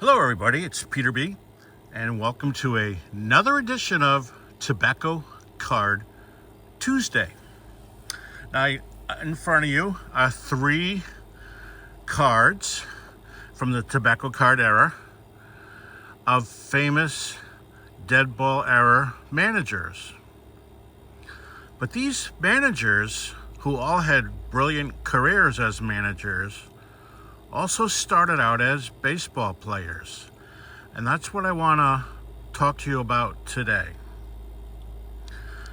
Hello everybody, it's Peter B, and welcome to another edition of Tobacco Card Tuesday. Now, in front of you are 3 cards from the Tobacco Card Era of famous Deadball Era managers. But these managers, who all had brilliant careers as managers, also started out as baseball players. And that's what I want to talk to you about today.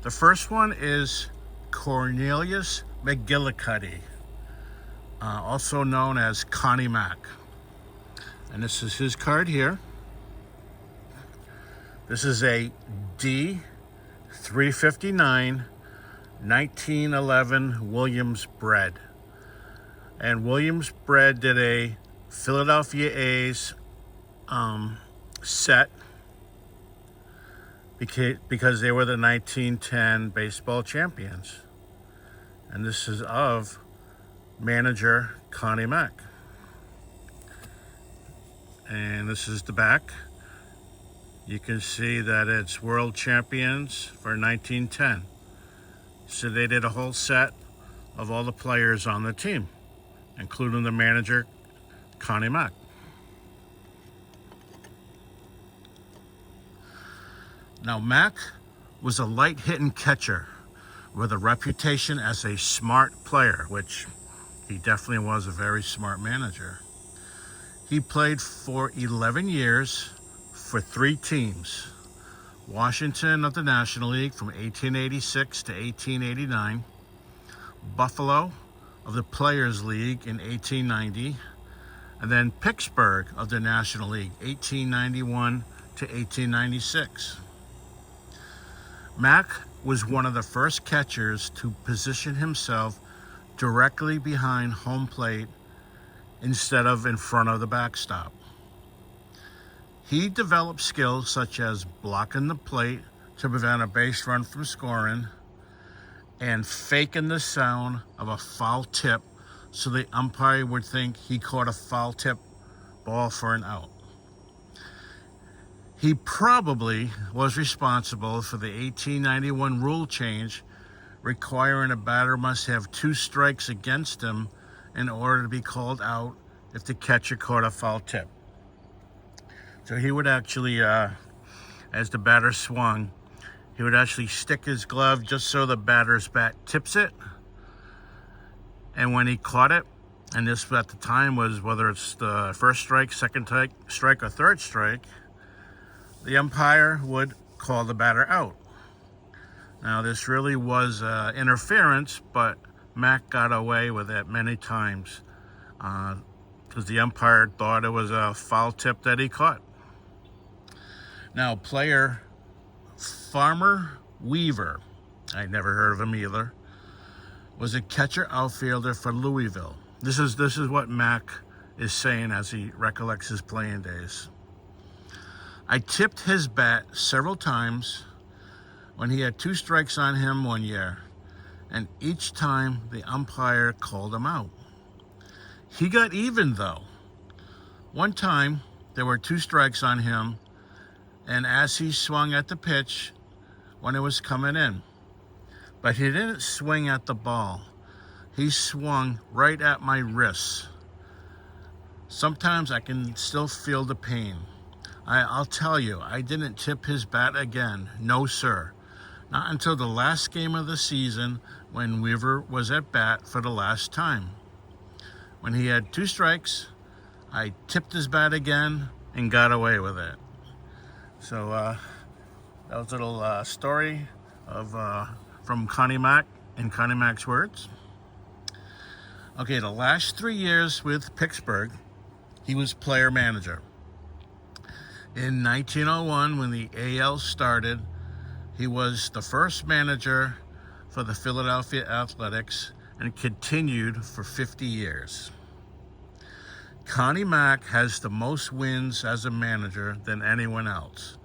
The first one is Cornelius McGillicuddy, also known as Connie Mack. And this is his card here. This is a D359 1911 Williams bred. And Williams bred did a Philadelphia A's set because they were the 1910 baseball champions. And this is of manager Connie Mack. And this is the back. You can see that it's world champions for 1910. So they did a whole set of all the players on the team, including the manager, Connie Mack. Now, Mack was a light-hitting catcher with a reputation as a smart player, which he definitely was, a very smart manager. He played for 11 years for 3 teams. Washington of the National League from 1886 to 1889, Buffalo of the Players League in 1890, and then Pittsburgh of the National League, 1891 to 1896. Mack was one of the first catchers to position himself directly behind home plate instead of in front of the backstop. He developed skills such as blocking the plate to prevent a base run from scoring and faking the sound of a foul tip so the umpire would think he caught a foul tip ball for an out. He probably was responsible for the 1891 rule change requiring a batter must have 2 strikes against him in order to be called out if the catcher caught a foul tip. So he would actually, as the batter swung, he would actually stick his glove just so the batter's bat tips it. And when he caught it, and this at the time was whether it's the first strike, second strike, or third strike, the umpire would call the batter out. Now, this really was interference, but Mack got away with it many times because the umpire thought it was a foul tip that he caught. Now, player Farmer Weaver, I never heard of him either, was a catcher outfielder for Louisville. This is what Mack is saying as he recollects his playing days. I tipped his bat several times when he had 2 strikes on him one year, and each time the umpire called him out. He got even though. One time there were 2 strikes on him, and as he swung at the pitch when it was coming in, but he didn't swing at the ball. He swung right at my wrists. Sometimes I can still feel the pain. I'll tell you, I didn't tip his bat again. No, sir. Not until the last game of the season when Weaver was at bat for the last time. When he had 2 strikes, I tipped his bat again and got away with it. So that was a little story of from Connie Mack, in Connie Mack's words. Okay, the last 3 years with Pittsburgh, he was player manager. In 1901, when the AL started, he was the first manager for the Philadelphia Athletics and continued for 50 years. Connie Mack has the most wins as a manager than anyone else,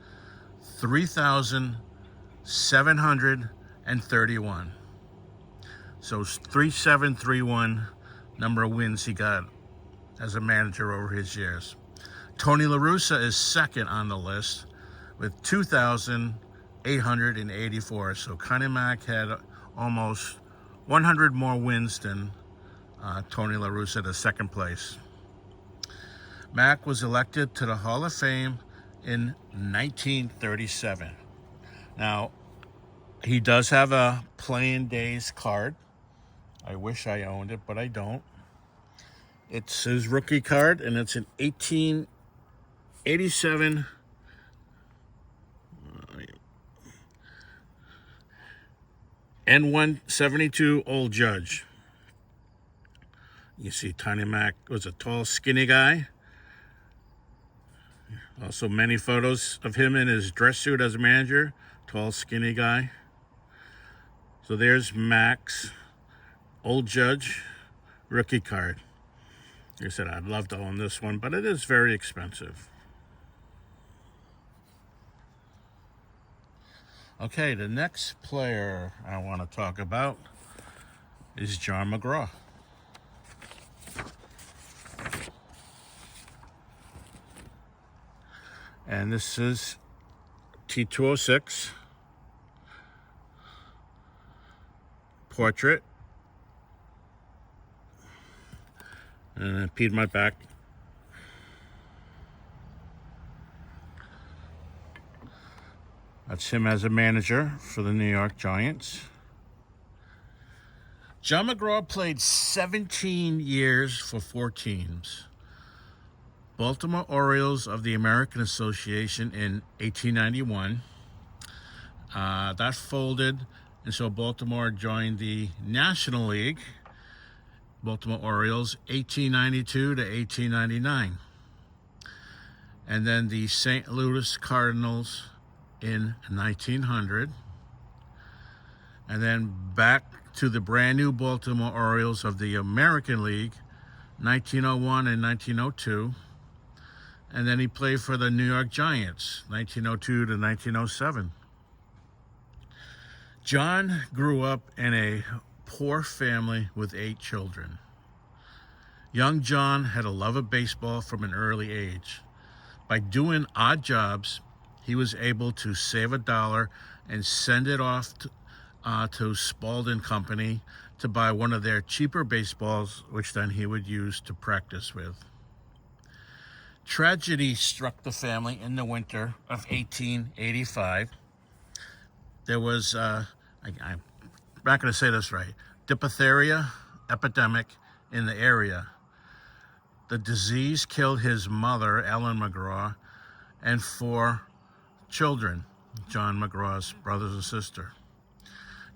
3,731. So 3,731 number of wins he got as a manager over his years. Tony La Russa is second on the list with 2,884. So Connie Mack had almost 100 more wins than Tony La Russa, the second place. Mack was elected to the Hall of Fame in 1937. Now, he does have a Playing Days card. I wish I owned it, but I don't. It's his rookie card, and it's an 1887 N172 Old Judge. You see, Tony Mack was a tall, skinny guy. Also, many photos of him in his dress suit as a manager. Tall, skinny guy. So there's Mack's Old Judge rookie card. Like I said, I'd love to own this one, but it is very expensive. Okay, the next player I want to talk about is John McGraw. And this is T206 portrait. And I peed my back. That's him as a manager for the New York Giants. John McGraw played 17 years for 4 teams. Baltimore Orioles of the American Association in 1891. That folded, and so Baltimore joined the National League. Baltimore Orioles, 1892 to 1899. And then the St. Louis Cardinals in 1900. And then back to the brand new Baltimore Orioles of the American League, 1901 and 1902. And then he played for the New York Giants, 1902 to 1907. John grew up in a poor family with 8 children. Young John had a love of baseball from an early age. By doing odd jobs, he was able to save $1 and send it off to Spalding Company to buy one of their cheaper baseballs, which then he would use to practice with. Tragedy struck the family in the winter of 1885. There was, I'm not going to say this right, diphtheria epidemic in the area. The disease killed his mother, Ellen McGraw, and 4 children, John McGraw's brothers and sister.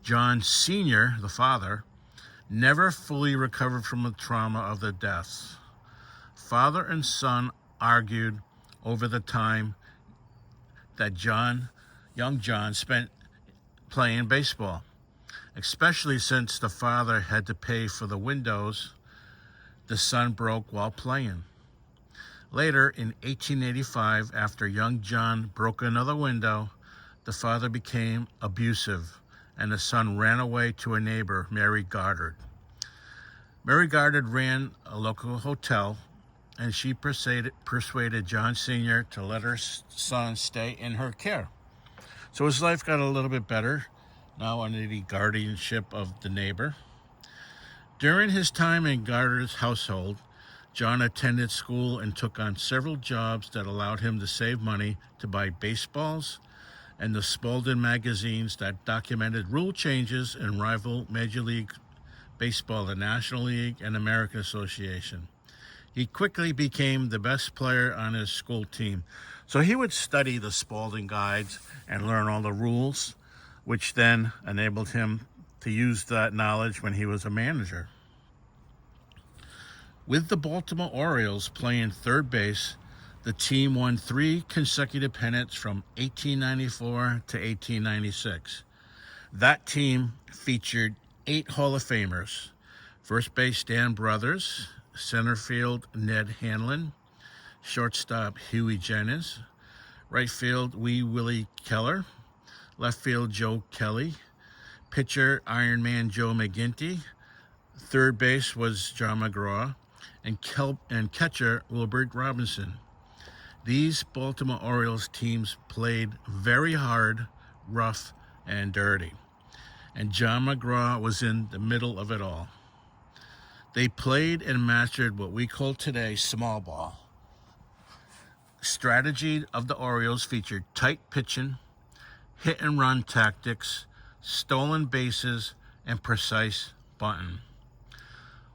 John Sr., the father, never fully recovered from the trauma of the deaths. Father and son argued over the time that young John spent playing baseball, especially since the father had to pay for the windows the son broke while playing. Later, in 1885, after young John broke another window, the father became abusive, and the son ran away to a neighbor, Mary Goddard. Mary Goddard ran a local hotel, and she persuaded John Sr. to let her son stay in her care. So his life got a little bit better, now under the guardianship of the neighbor. During his time in Goddard's household, John attended school and took on several jobs that allowed him to save money to buy baseballs and the Spalding magazines that documented rule changes in rival Major League Baseball, the National League, and American Association. He quickly became the best player on his school team. So he would study the Spalding guides and learn all the rules, which then enabled him to use that knowledge when he was a manager. With the Baltimore Orioles playing third base, the team won 3 consecutive pennants from 1894 to 1896. That team featured 8 Hall of Famers: first base Dan Brothers, center field Ned Hanlon, shortstop Huey Jennings, right field Wee Willie Keller, left field Joe Kelly, pitcher Iron Man Joe McGinty, third base was John McGraw, and catcher Wilbert Robinson. These Baltimore Orioles teams played very hard, rough, and dirty. And John McGraw was in the middle of it all. They played and mastered what we call today small ball. Strategy of the Orioles featured tight pitching, hit and run tactics, stolen bases, and precise bunting.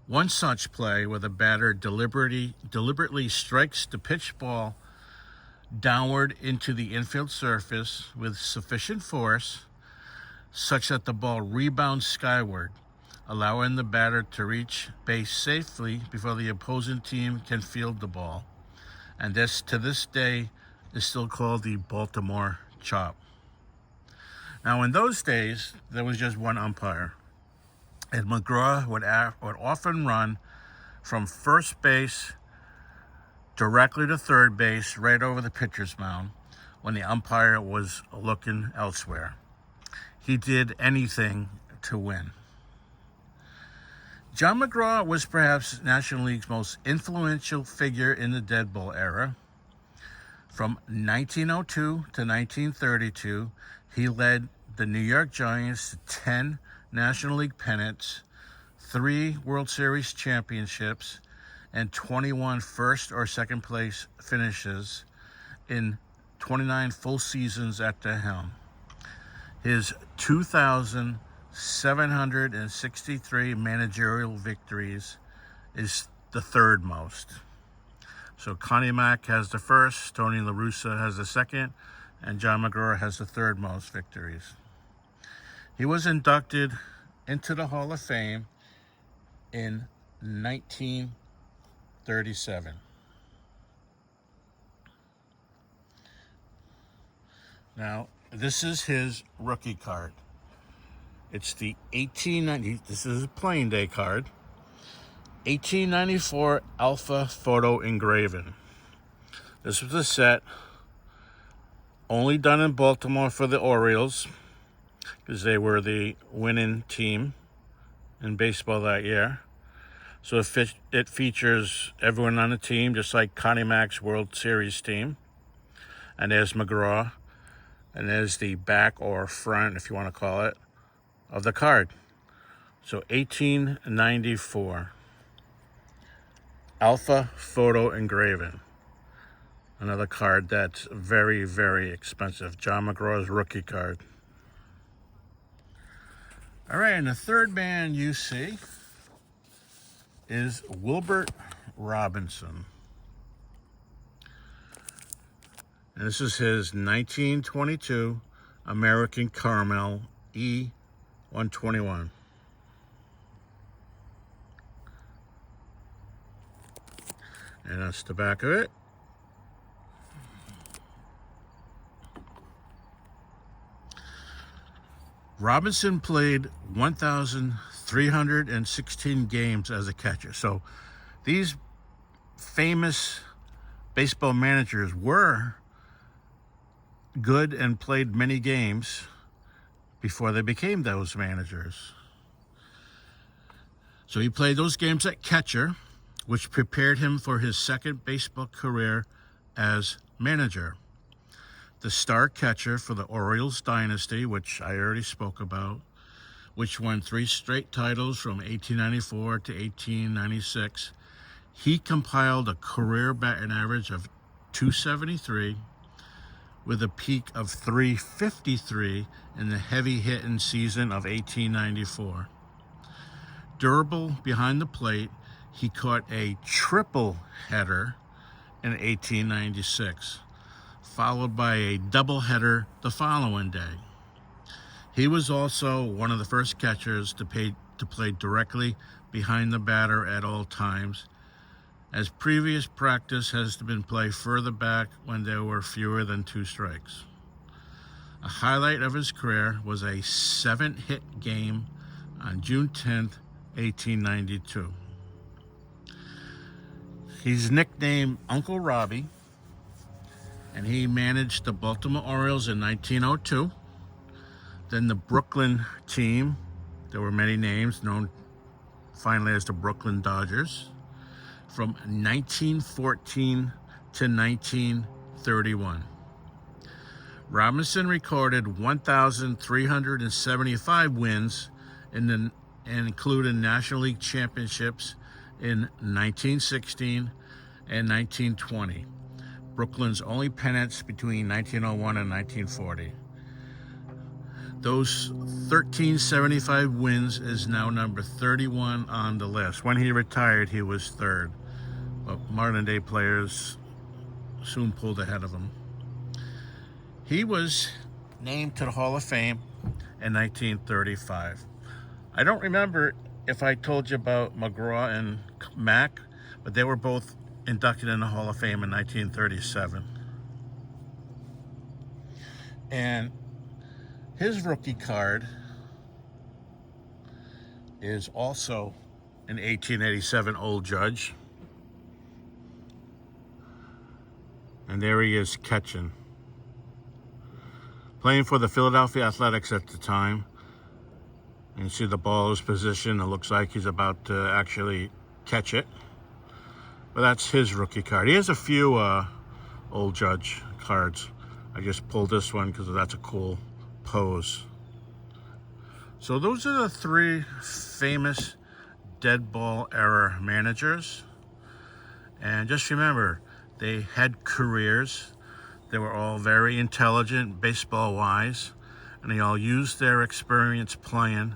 One such play where the batter deliberately strikes the pitch ball downward into the infield surface with sufficient force such that the ball rebounds skyward, allowing the batter to reach base safely before the opposing team can field the ball. And this, to this day, is still called the Baltimore chop. Now, in those days, there was just one umpire, and McGraw would often run from first base directly to third base, right over the pitcher's mound, when the umpire was looking elsewhere. He did anything to win. John McGraw was perhaps National League's most influential figure in the Deadball era. From 1902 to 1932, he led the New York Giants to 10 National League pennants, 3 World Series championships, and 21 first or second place finishes in 29 full seasons at the helm. His 2,763 managerial victories is the third most. So Connie Mack has the first, Tony La Russa has the second, and John McGraw has the third most victories. He was inducted into the Hall of Fame in 1937. Now, this is his rookie card. It's the 1890, this is a playing day card, 1894 Alpha Photo Engraving. This was a set only done in Baltimore for the Orioles, because they were the winning team in baseball that year. So it features everyone on the team, just like Connie Mack's World Series team. And there's McGraw, and there's the back or front, if you want to call it, of the card. So 1894 Alpha Photo Engraving. Another card that's very, very expensive. John McGraw's rookie card. All right, and the third man you see is Wilbert Robinson. And this is his 1922 American Caramel E121. And that's the back of it. Robinson played 1,316 games as a catcher. So these famous baseball managers were good and played many games before they became those managers. So he played those games at catcher, which prepared him for his second baseball career as manager. The star catcher for the Orioles dynasty, which I already spoke about, which won 3 straight titles from 1894 to 1896. He compiled a career batting average of .273 with a peak of .353 in the heavy hitting season of 1894. Durable behind the plate, he caught a triple header in 1896. Followed by a doubleheader the following day. He was also one of the first catchers to play directly behind the batter at all times, as previous practice has been play further back when there were fewer than 2 strikes. A highlight of his career was a 7-hit game on June 10th, 1892. He's nicknamed Uncle Robbie, and he managed the Baltimore Orioles in 1902. Then the Brooklyn team, there were many names, known finally as the Brooklyn Dodgers, from 1914 to 19 1931. Robinson recorded 1,375 wins and included National League championships in 1916 and 1920. Brooklyn's only pennants between 1901 and 1940. Those 1,375 wins is now number 31 on the list. When he retired, he was third, but modern day players soon pulled ahead of him. He was named to the Hall of Fame in 1935. I don't remember if I told you about McGraw and Mack, but they were both inducted in the Hall of Fame in 1937. And his rookie card is also an 1887 Old Judge. And there he is catching. Playing for the Philadelphia Athletics at the time. And you see the ball is positioned. It looks like he's about to actually catch it. But that's his rookie card. He has a few Old Judge cards. I just pulled this one because that's a cool pose. So those are the three famous Deadball Era managers. And just remember, they had careers. They were all very intelligent, baseball-wise, and they all used their experience playing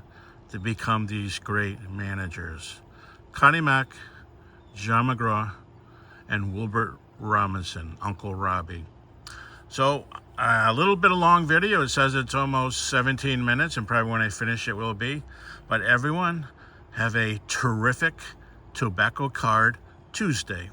to become these great managers. Connie Mack, John McGraw, and Wilbert Robinson, Uncle Robbie. So a little bit of long video. It says it's almost 17 minutes, and probably when I finish it will be. But everyone, have a terrific Tobacco Card Tuesday.